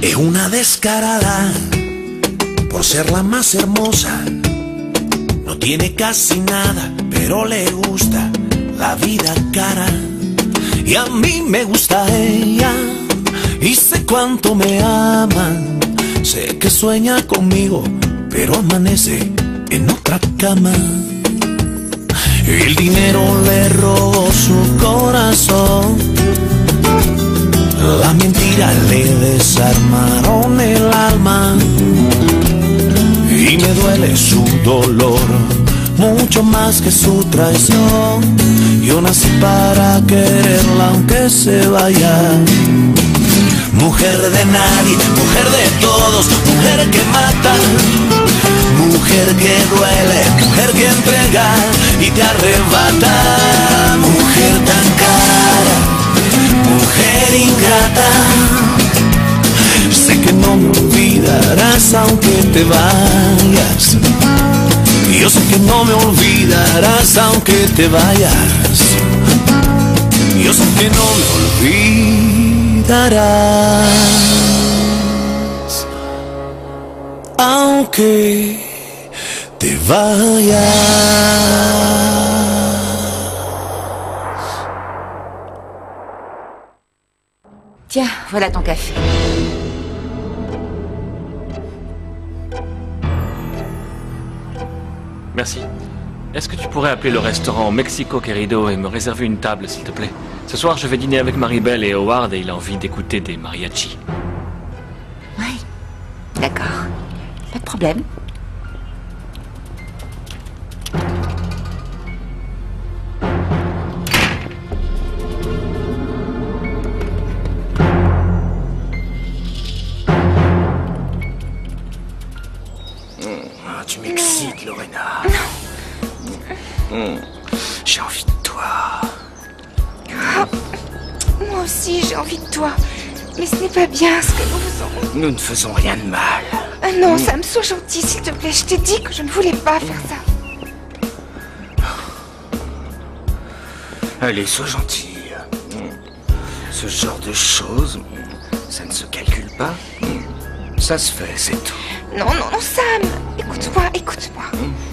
Es una descarada por ser la más hermosa. No tiene casi nada, pero le gusta la vida cara. Y a mí me gusta ella, y sé cuánto me ama. Sé que sueña conmigo, pero amanece en otra cama. El dinero le robó su corazón, la mentira le desarmaron el alma. Y me duele su dolor, mucho más que su traición. Yo nací para quererla aunque se vaya. Mujer de nadie, mujer de todos, mujer que mata, mujer que duele, mujer que entrega y te arrebata. Mujer tan cara, mujer ingrata, sé que no me olvidarás aunque te vayas. Yo sé que no me olvidarás aunque te vayas. Yo sé que no me olvidarás aunque te vayas. Tiens, voilà ton café. Merci. Est-ce que tu pourrais appeler le restaurant Mexico Querido et me réserver une table, s'il te plaît? Ce soir, je vais dîner avec Maribel et Howard et il a envie d'écouter des mariachis. Oui, d'accord. Pas de problème. Ah, tu m'excites, Lorena. J'ai envie de toi. Oh, moi aussi, j'ai envie de toi. Mais ce n'est pas bien ce que nous faisons. Nous ne faisons rien de mal. Ah non, Sam, sois gentil, s'il te plaît. Je t'ai dit que je ne voulais pas faire ça. Allez, sois gentille. Ce genre de choses, ça ne se calcule pas. Ça se fait, c'est tout. Non, non, non, Sam. Écoute-moi, écoute-moi.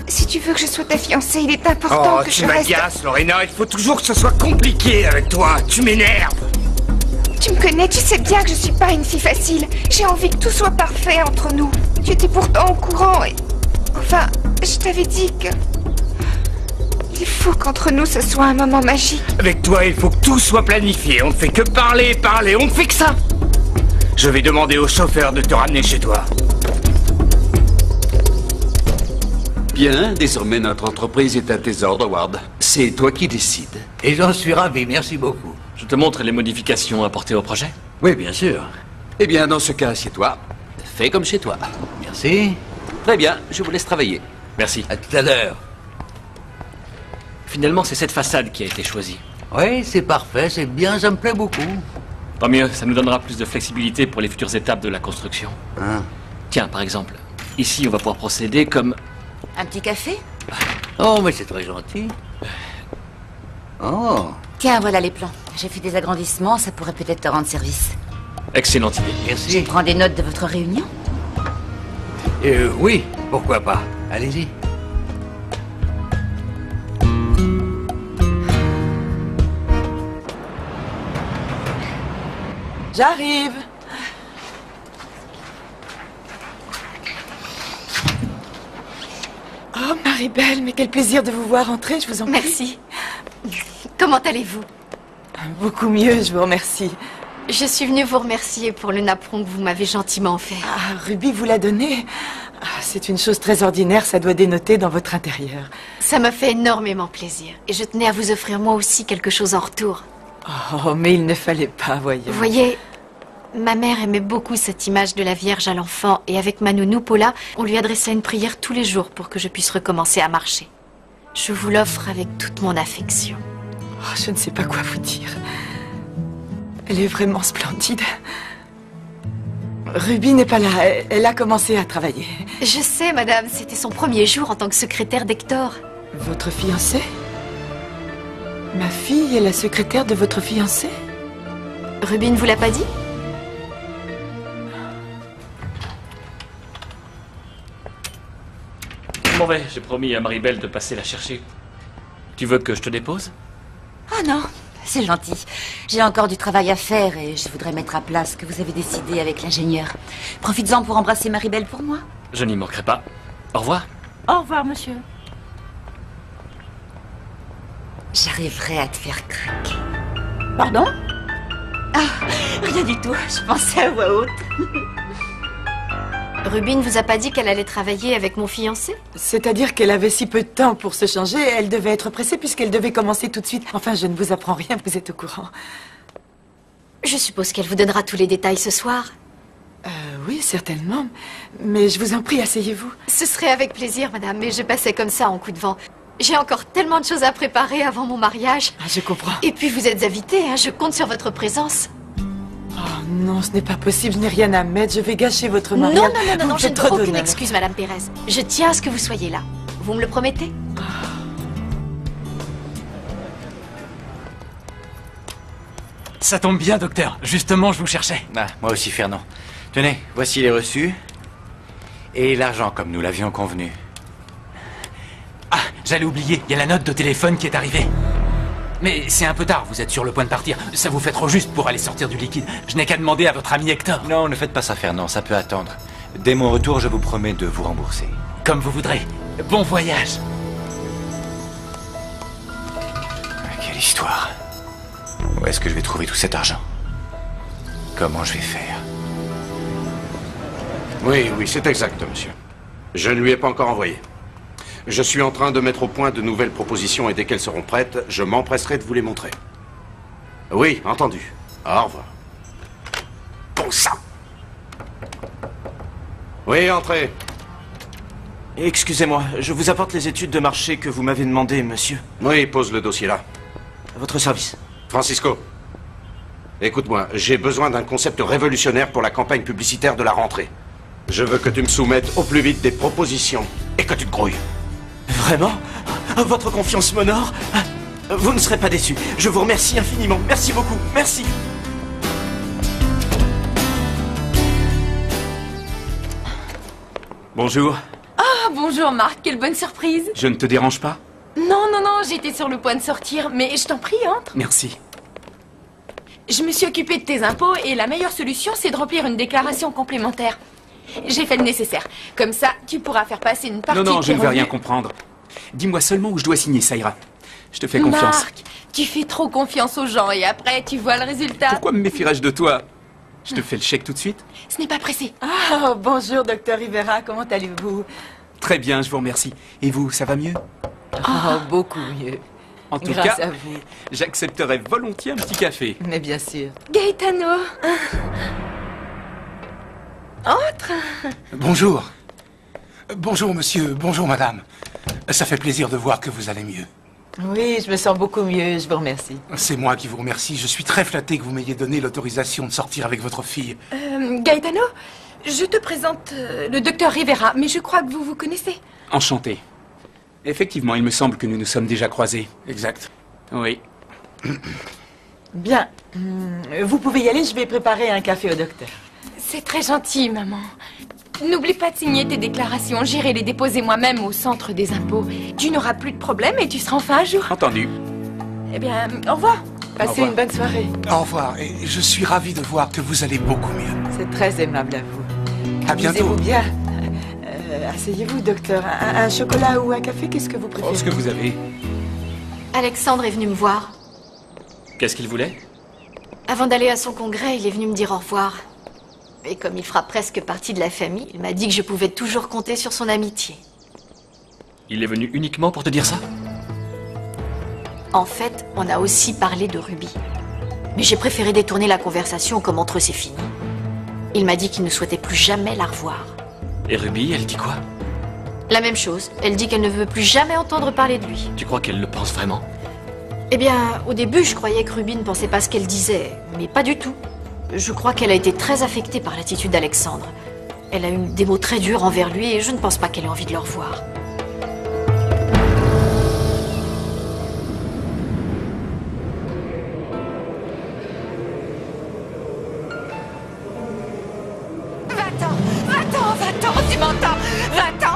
Si tu veux que je sois ta fiancée, il est important que je reste... Tu m'agaces, Lorena. Il faut toujours que ce soit compliqué avec toi. Tu m'énerves. Tu me connais, tu sais bien que je suis pas une fille facile. J'ai envie que tout soit parfait entre nous. Tu étais pourtant au courant et... Enfin, je t'avais dit que... Il faut qu'entre nous, ce soit un moment magique. Avec toi, il faut que tout soit planifié. On ne fait que parler, parler. On ne fait que ça. Je vais demander au chauffeur de te ramener chez toi. Bien, désormais notre entreprise est à tes ordres, Ward. C'est toi qui décides. Et j'en suis ravi, merci beaucoup. Je te montre les modifications apportées au projet. Oui, bien sûr. Eh bien, dans ce cas, assieds-toi. Fais comme chez toi. Merci. Très bien, je vous laisse travailler. Merci. À tout à l'heure. Finalement, c'est cette façade qui a été choisie. Oui, c'est parfait, c'est bien, ça me plaît beaucoup. Tant mieux, ça nous donnera plus de flexibilité pour les futures étapes de la construction. Hein? Tiens, par exemple, ici, on va pouvoir procéder comme... Un petit café? Oh, mais c'est très gentil. Oh, Tiens, voilà les plans. J'ai fait des agrandissements, ça pourrait peut-être te rendre service. Excellente idée. merci. Prends des notes de votre réunion? Oui, pourquoi pas. Allez-y. J'arrive. Oh, Maribel, mais quel plaisir de vous voir entrer, je vous en prie. Merci. Comment allez-vous? Beaucoup mieux, je vous remercie. Je suis venue vous remercier pour le napperon que vous m'avez gentiment offert. Ah, Ruby vous l'a donné. Ah, c'est une chose très ordinaire, ça doit dénoter dans votre intérieur. Ça m'a fait énormément plaisir. Et je tenais à vous offrir moi aussi quelque chose en retour. Oh, mais il ne fallait pas, voyez. Vous voyez, ma mère aimait beaucoup cette image de la Vierge à l'enfant. Et avec ma nounou Paula, on lui adressait une prière tous les jours pour que je puisse recommencer à marcher. Je vous l'offre avec toute mon affection. Oh, je ne sais pas quoi vous dire. Elle est vraiment splendide. Ruby n'est pas là, elle a commencé à travailler. Je sais, madame, c'était son premier jour en tant que secrétaire d'Hector. Votre fiancé? Ma fille est la secrétaire de votre fiancé? Ruby ne vous l'a pas dit? Je m'en vais, j'ai promis à Maribel de passer la chercher. Tu veux que je te dépose? Ah non, c'est gentil. J'ai encore du travail à faire et je voudrais mettre à plat ce que vous avez décidé avec l'ingénieur. Profites-en pour embrasser Maribel pour moi. Je n'y manquerai pas. Au revoir. Au revoir, monsieur. J'arriverai à te faire craquer. Pardon? Ah, rien du tout. Je pensais à voix haute. Ruby ne vous a pas dit qu'elle allait travailler avec mon fiancé? C'est-à-dire qu'elle avait si peu de temps pour se changer, elle devait être pressée puisqu'elle devait commencer tout de suite. Enfin, je ne vous apprends rien, vous êtes au courant. Je suppose qu'elle vous donnera tous les détails ce soir. Oui, certainement. Mais je vous en prie, asseyez-vous. Ce serait avec plaisir, madame, mais je passais comme ça en coup de vent. J'ai encore tellement de choses à préparer avant mon mariage. Ah, je comprends. Et puis vous êtes invitée, hein, je compte sur votre présence. Oh non, ce n'est pas possible, je n'ai rien à mettre, je vais gâcher votre Non, mariage. non, Vous je faites ne trop veux aucune d'honneur. excuse, madame Pérez. Je tiens à ce que vous soyez là. Vous me le promettez? Ça tombe bien, docteur. Justement, je vous cherchais. Ah, moi aussi, Fernand. Tenez, voici les reçus. Et l'argent, comme nous l'avions convenu. Ah, j'allais oublier. Il y a la note de téléphone qui est arrivée. Mais c'est un peu tard, vous êtes sur le point de partir. Ça vous fait trop juste pour aller sortir du liquide. Je n'ai qu'à demander à votre ami Hector. Non, ne faites pas ça, Fernand, ça peut attendre. Dès mon retour, je vous promets de vous rembourser. Comme vous voudrez. Bon voyage. Quelle histoire. Où est-ce que je vais trouver tout cet argent? Comment je vais faire? Oui, c'est exact, monsieur. Je ne lui ai pas encore envoyé. Je suis en train de mettre au point de nouvelles propositions et dès qu'elles seront prêtes, je m'empresserai de vous les montrer. Oui, entendu. Au revoir. Bon sang! Oui, entrez. Excusez-moi, je vous apporte les études de marché que vous m'avez demandées, monsieur. Oui, pose le dossier là. À votre service. Francisco, écoute-moi, j'ai besoin d'un concept révolutionnaire pour la campagne publicitaire de la rentrée. Je veux que tu me soumettes au plus vite des propositions et que tu te grouilles. Vraiment? Votre confiance m'honore? Vous ne serez pas déçu. Je vous remercie infiniment. Merci beaucoup. Merci. Bonjour. Ah, bonjour Marc, quelle bonne surprise. Je ne te dérange pas? Non, j'étais sur le point de sortir, mais je t'en prie, entre. Merci. Je me suis occupée de tes impôts et la meilleure solution, c'est de remplir une déclaration complémentaire. J'ai fait le nécessaire. Comme ça, tu pourras faire passer une partie Non, de je tes ne veux rien revenus. comprendre. Dis-moi seulement où je dois signer, ça ira. Je te fais confiance. Marc, tu fais trop confiance aux gens et après, tu vois le résultat. Pourquoi me méfierais-je de toi? Je te fais le chèque tout de suite? Ce n'est pas pressé. Ah, bonjour, docteur Rivera, comment allez-vous? Très bien, je vous remercie. Et vous, ça va mieux? Oh, beaucoup mieux. En tout Grâce cas, à vous. j'accepterais volontiers un petit café. Mais bien sûr. Gaetano. Entre. Bonjour. Bonjour, monsieur. Bonjour, madame. Ça fait plaisir de voir que vous allez mieux. Oui, je me sens beaucoup mieux, je vous remercie. C'est moi qui vous remercie. Je suis très flatté que vous m'ayez donné l'autorisation de sortir avec votre fille. Gaetano, je te présente le docteur Rivera, mais je crois que vous vous connaissez. Enchanté. Effectivement, il me semble que nous nous sommes déjà croisés. Exact. Oui. Bien. Vous pouvez y aller, je vais préparer un café au docteur. C'est très gentil, maman. N'oublie pas de signer tes déclarations. J'irai les déposer moi-même au centre des impôts. Tu n'auras plus de problème et tu seras enfin à jour. Entendu. Eh bien, au revoir. Passez une bonne soirée. Au revoir. Et je suis ravi de voir que vous allez beaucoup mieux. C'est très aimable à vous. À bientôt. Amusez-vous bien. Asseyez-vous, docteur. Un chocolat ou un café, qu'est-ce que vous préférez? Oh, ce que vous avez. Alexandre est venu me voir. Qu'est-ce qu'il voulait? Avant d'aller à son congrès, il est venu me dire au revoir. Et comme il fera presque partie de la famille, il m'a dit que je pouvais toujours compter sur son amitié. Il est venu uniquement pour te dire ça? En fait, on a aussi parlé de Ruby. Mais j'ai préféré détourner la conversation comme entre eux c'est fini. Il m'a dit qu'il ne souhaitait plus jamais la revoir. Et Ruby, elle dit quoi? La même chose. Elle dit qu'elle ne veut plus jamais entendre parler de lui. Tu crois qu'elle le pense vraiment? Eh bien, au début, je croyais que Ruby ne pensait pas ce qu'elle disait, mais pas du tout. Je crois qu'elle a été très affectée par l'attitude d'Alexandre. Elle a eu des mots très durs envers lui et je ne pense pas qu'elle ait envie de le revoir. Va-t'en, tu m'entends? Va-t'en.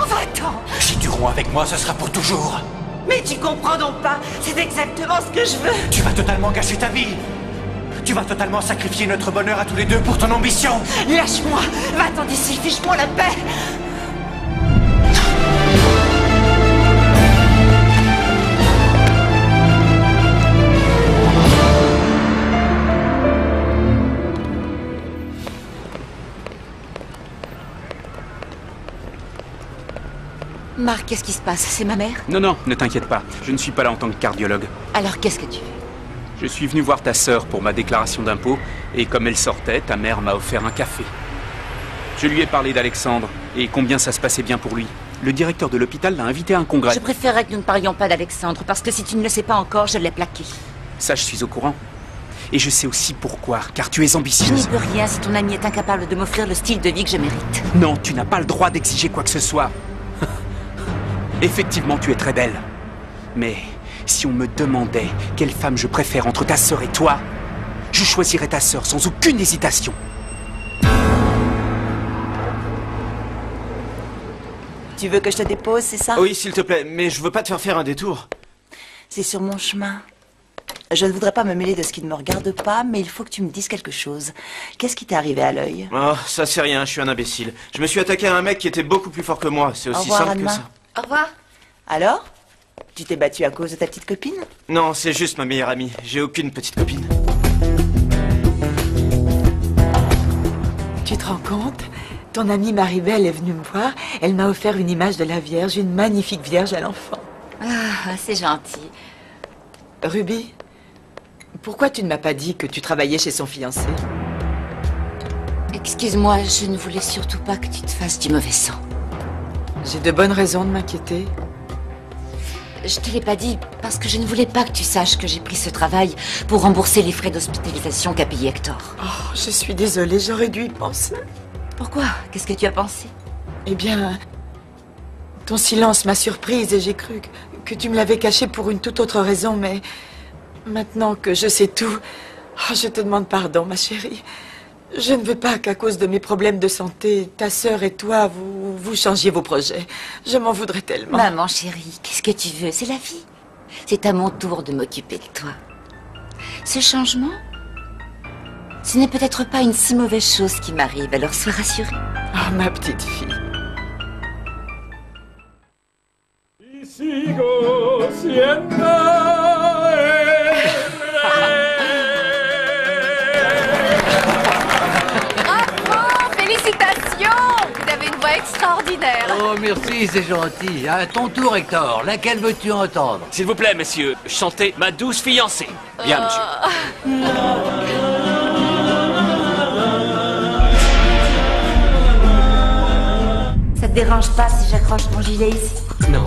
Si tu seront avec moi, ce sera pour toujours. Mais tu comprends donc pas. C'est exactement ce que je veux. Tu vas totalement gâcher ta vie. Tu vas totalement sacrifier notre bonheur à tous les deux pour ton ambition. Lâche-moi. Va-t'en d'ici, fiche-moi la paix. Marc, qu'est-ce qui se passe? C'est ma mère? Non, non, ne t'inquiète pas. Je ne suis pas là en tant que cardiologue. Alors qu'est-ce que tu veux? Je suis venu voir ta sœur pour ma déclaration d'impôt, et comme elle sortait, ta mère m'a offert un café. Je lui ai parlé d'Alexandre, et combien ça se passait bien pour lui. Le directeur de l'hôpital l'a invité à un congrès. Je préférerais que nous ne parlions pas d'Alexandre, parce que si tu ne le sais pas encore, je l'ai plaqué. Ça, je suis au courant. Et je sais aussi pourquoi, car tu es ambitieuse. Je n'y peux rien si ton ami est incapable de m'offrir le style de vie que je mérite. Non, tu n'as pas le droit d'exiger quoi que ce soit. Effectivement, tu es très belle. Mais si on me demandait quelle femme je préfère entre ta sœur et toi, je choisirais ta sœur sans aucune hésitation. Tu veux que je te dépose, c'est ça? Oui, s'il te plaît, mais je veux pas te faire un détour. C'est sur mon chemin. Je ne voudrais pas me mêler de ce qui ne me regarde pas, mais il faut que tu me dises quelque chose. Qu'est-ce qui t'est arrivé à l'œil? Oh, ça c'est rien, je suis un imbécile. Je me suis attaqué à un mec qui était beaucoup plus fort que moi, c'est aussi simple que ça. Au revoir. Alors? Tu t'es battu à cause de ta petite copine? Non, c'est juste ma meilleure amie. J'ai aucune petite copine. Tu te rends compte? Ton amie Maribel est venue me voir. Elle m'a offert une image de la Vierge, une magnifique Vierge à l'enfant. Ah, c'est gentil. Ruby, pourquoi tu ne m'as pas dit que tu travaillais chez son fiancé? Excuse-moi, je ne voulais surtout pas que tu te fasses du mauvais sang. J'ai de bonnes raisons de m'inquiéter. Je te l'ai pas dit parce que je ne voulais pas que tu saches que j'ai pris ce travail pour rembourser les frais d'hospitalisation qu'a payé Hector. Oh, je suis désolée, j'aurais dû y penser. Pourquoi? Qu'est-ce que tu as pensé? Eh bien, ton silence m'a surprise et j'ai cru que tu me l'avais caché pour une toute autre raison, mais maintenant que je sais tout, oh, je te demande pardon, ma chérie. Je ne veux pas qu'à cause de mes problèmes de santé, ta sœur et toi, vous changiez vos projets. Je m'en voudrais tellement. Maman chérie, qu'est-ce que tu veux? C'est la vie. C'est à mon tour de m'occuper de toi. Ce changement, ce n'est peut-être pas une si mauvaise chose qui m'arrive, alors sois rassurée. Oh, ma petite fille. Extraordinaire. Oh, merci, c'est gentil. À ton tour, Hector. Laquelle veux-tu entendre? S'il vous plaît, messieurs, chantez Ma douce fiancée. Bien, monsieur. Ça te dérange pas si j'accroche mon gilet ici? Non.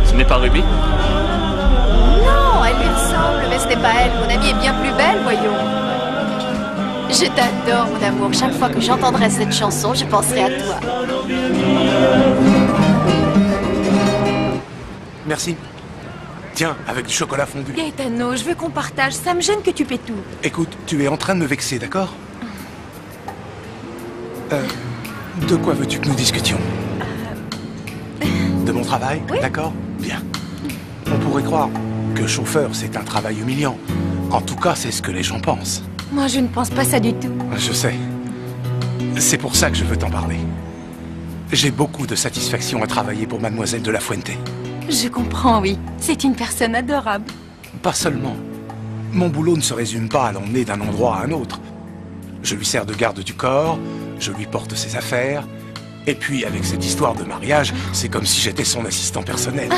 Ce n'est pas Ruby? Elle lui ressemble, mais ce n'est pas elle. Mon amie est bien plus belle, voyons. Je t'adore, mon amour. Chaque fois que j'entendrai cette chanson, je penserai à toi. Merci. Tiens, avec du chocolat fondu. Gaetano, je veux qu'on partage. Ça me gêne que tu paies tout. Écoute, tu es en train de me vexer, d'accord? De quoi veux-tu que nous discutions? De mon travail, oui. D'accord? Bien. On pourrait croire que chauffeur, c'est un travail humiliant. En tout cas, c'est ce que les gens pensent. Moi, je ne pense pas ça du tout. Je sais. C'est pour ça que je veux t'en parler. J'ai beaucoup de satisfaction à travailler pour Mademoiselle de la Fuente. Je comprends, oui. C'est une personne adorable. Pas seulement. Mon boulot ne se résume pas à l'emmener d'un endroit à un autre. Je lui sers de garde du corps, je lui porte ses affaires, et puis avec cette histoire de mariage, c'est comme si j'étais son assistant personnel.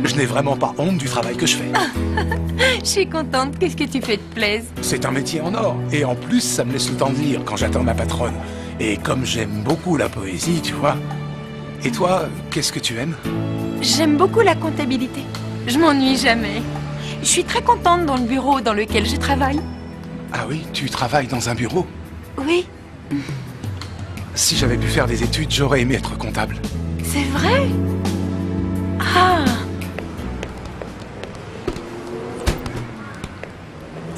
Je n'ai vraiment pas honte du travail que je fais. Je suis contente que ce que tu fais te plaise. C'est un métier en or, et en plus, ça me laisse le temps de lire quand j'attends ma patronne. Et comme j'aime beaucoup la poésie, tu vois. Et toi, qu'est-ce que tu aimes? J'aime beaucoup la comptabilité. Je m'ennuie jamais. Je suis très contente dans le bureau dans lequel je travaille. Ah oui, tu travailles dans un bureau? Oui. Si j'avais pu faire des études, j'aurais aimé être comptable. C'est vrai? Ah!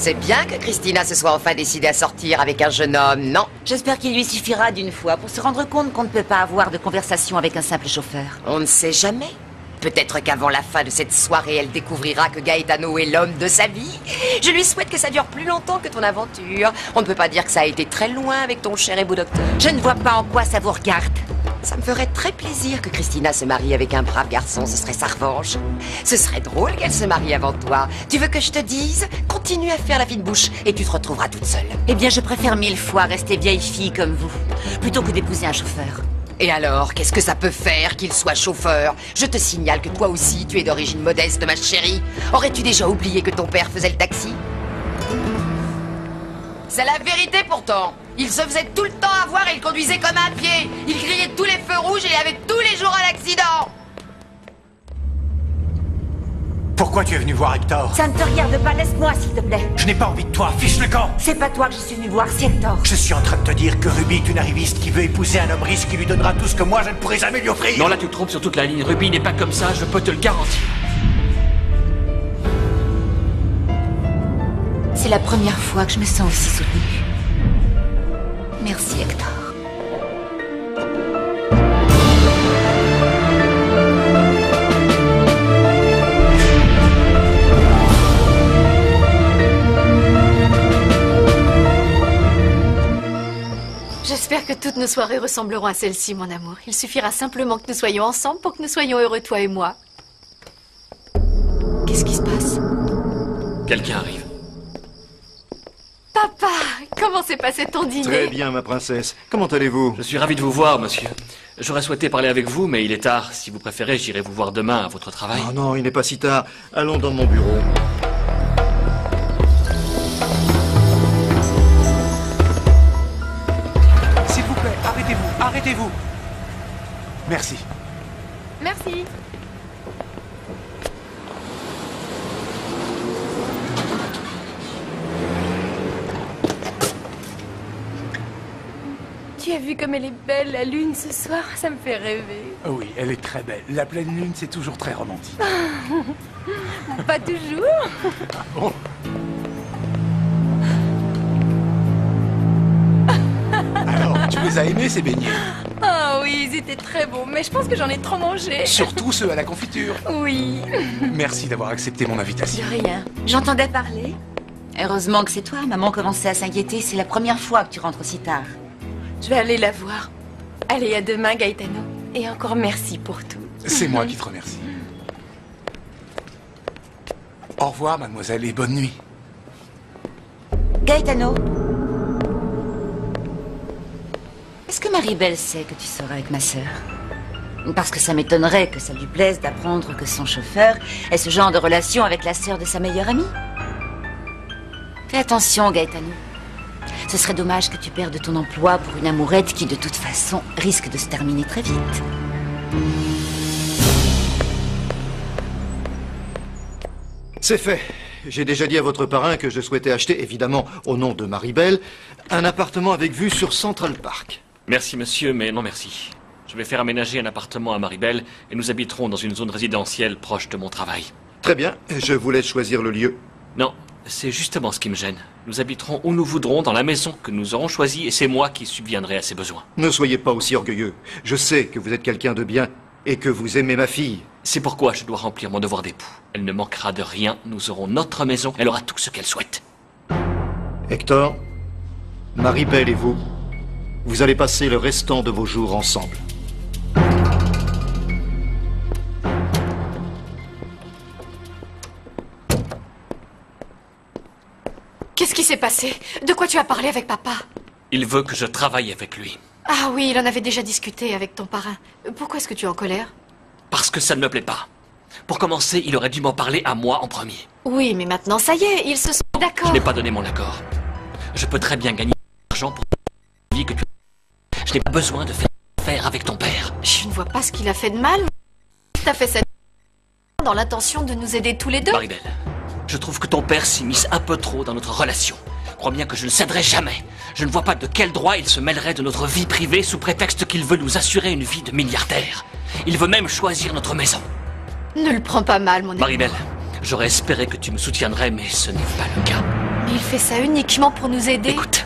C'est bien que Christina se soit enfin décidée à sortir avec un jeune homme, non? J'espère qu'il lui suffira d'une fois pour se rendre compte qu'on ne peut pas avoir de conversation avec un simple chauffeur. On ne sait jamais. Peut-être qu'avant la fin de cette soirée, elle découvrira que Gaetano est l'homme de sa vie. Je lui souhaite que ça dure plus longtemps que ton aventure. On ne peut pas dire que ça a été très loin avec ton cher et beau docteur. Je ne vois pas en quoi ça vous regarde. Ça me ferait très plaisir que Christina se marie avec un brave garçon, ce serait sa revanche. Ce serait drôle qu'elle se marie avant toi. Tu veux que je te dise? Continue à faire la fine bouche et tu te retrouveras toute seule. Eh bien, je préfère 1000 fois rester vieille fille comme vous, plutôt que d'épouser un chauffeur. Et alors, qu'est-ce que ça peut faire qu'il soit chauffeur? Je te signale que toi aussi, tu es d'origine modeste, ma chérie. Aurais-tu déjà oublié que ton père faisait le taxi? C'est la vérité pourtant. Il se faisait tout le temps avoir et il conduisait comme un pied. Il grillait tous les feux rouges et il avait tous les jours un accident. Pourquoi tu es venu voir Hector? Ça ne te regarde pas, laisse-moi s'il te plaît. Je n'ai pas envie de toi, fiche le camp. C'est pas toi que je suis venu voir, c'est Hector. Je suis en train de te dire que Ruby est une arriviste qui veut épouser un homme riche qui lui donnera tout ce que moi je ne pourrai jamais lui offrir. Non, là tu te trompes sur toute la ligne. Ruby n'est pas comme ça, je peux te le garantir. C'est la première fois que je me sens aussi soutenue. Merci, Hector. J'espère que toutes nos soirées ressembleront à celle-ci, mon amour. Il suffira simplement que nous soyons ensemble pour que nous soyons heureux, toi et moi. Qu'est-ce qui se passe? Quelqu'un arrive. Papa, comment s'est passé ton dîner? Très bien, ma princesse. Comment allez-vous? Je suis ravi de vous voir, monsieur. J'aurais souhaité parler avec vous, mais il est tard. Si vous préférez, j'irai vous voir demain à votre travail. Oh non, il n'est pas si tard. Allons dans mon bureau. S'il vous plaît, arrêtez-vous, arrêtez-vous. Merci. Merci. Tu as vu comme elle est belle, la lune, ce soir? Ça me fait rêver. Oui, elle est très belle. La pleine lune, c'est toujours très romantique. Pas toujours. Bon. Alors, tu les as aimés, ces beignets? Ah oui, ils étaient très bons, mais je pense que j'en ai trop mangé. Surtout ceux à la confiture. Oui. Merci d'avoir accepté mon invitation. De rien. J'entendais parler. Heureusement que c'est toi. Maman commençait à s'inquiéter. C'est la première fois que tu rentres aussi tard. Je vais aller la voir. Allez, à demain, Gaetano. Et encore merci pour tout. C'est moi qui te remercie. Au revoir, mademoiselle, et bonne nuit. Gaetano. Est-ce que Maribel sait que tu seras avec ma sœur? Parce que ça m'étonnerait que ça lui plaise d'apprendre que son chauffeur ait ce genre de relation avec la sœur de sa meilleure amie. Fais attention, Gaetano. Ce serait dommage que tu perdes ton emploi pour une amourette qui, de toute façon, risque de se terminer très vite. C'est fait. J'ai déjà dit à votre parrain que je souhaitais acheter, évidemment au nom de Maribel, un appartement avec vue sur Central Park. Merci, monsieur, mais non merci. Je vais faire aménager un appartement à Maribel et nous habiterons dans une zone résidentielle proche de mon travail. Très bien, je vous laisse choisir le lieu. Non, c'est justement ce qui me gêne. Nous habiterons où nous voudrons dans la maison que nous aurons choisie et c'est moi qui subviendrai à ses besoins. Ne soyez pas aussi orgueilleux. Je sais que vous êtes quelqu'un de bien et que vous aimez ma fille. C'est pourquoi je dois remplir mon devoir d'époux. Elle ne manquera de rien, nous aurons notre maison, elle aura tout ce qu'elle souhaite. Hector, Maribel et vous allez passer le restant de vos jours ensemble. Qu'est-ce qui s'est passé? De quoi tu as parlé avec papa? Il veut que je travaille avec lui. Ah oui, il en avait déjà discuté avec ton parrain. Pourquoi est-ce que tu es en colère? Parce que ça ne me plaît pas. Pour commencer, il aurait dû m'en parler à moi en premier. Oui, mais maintenant, ça y est, ils se sont d'accord. Je n'ai pas donné mon accord. Je peux très bien gagner de l'argent pour la vie que tu as. Je n'ai pas besoin de faire affaire avec ton père. Je ne vois pas ce qu'il a fait de mal. T'as fait ça dans l'intention de nous aider tous les deux. Maribel, je trouve que ton père s'immisce un peu trop dans notre relation. Crois bien que je ne céderai jamais. Je ne vois pas de quel droit il se mêlerait de notre vie privée sous prétexte qu'il veut nous assurer une vie de milliardaire. Il veut même choisir notre maison. Ne le prends pas mal, mon ami. Maribel, j'aurais espéré que tu me soutiendrais, mais ce n'est pas le cas. Il fait ça uniquement pour nous aider. Écoute,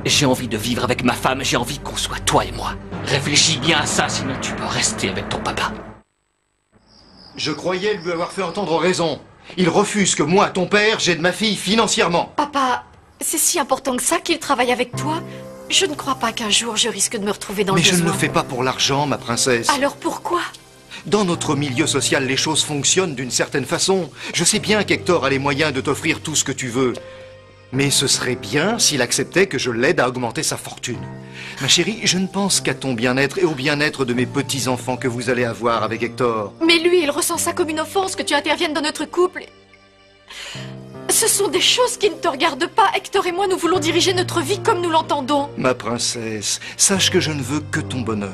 j'ai envie de vivre avec ma femme, j'ai envie qu'on soit toi et moi. Réfléchis bien à ça, sinon tu peux rester avec ton papa. Je croyais lui avoir fait entendre raison. Il refuse que moi, ton père, j'aide ma fille financièrement. Papa, c'est si important que ça qu'il travaille avec toi. Je ne crois pas qu'un jour je risque de me retrouver dans le Mais je ne besoin. le fais pas pour l'argent, ma princesse. Alors pourquoi? Dans notre milieu social, les choses fonctionnent d'une certaine façon. Je sais bien qu'Hector a les moyens de t'offrir tout ce que tu veux. Mais ce serait bien s'il acceptait que je l'aide à augmenter sa fortune. Ma chérie, je ne pense qu'à ton bien-être et au bien-être de mes petits-enfants que vous allez avoir avec Hector. Mais lui, il ressent ça comme une offense que tu interviennes dans notre couple. Ce sont des choses qui ne te regardent pas. Hector et moi, nous voulons diriger notre vie comme nous l'entendons. Ma princesse, sache que je ne veux que ton bonheur.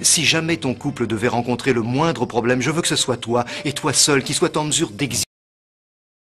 Si jamais ton couple devait rencontrer le moindre problème, je veux que ce soit toi, et toi seul, qui soit en mesure d'exister.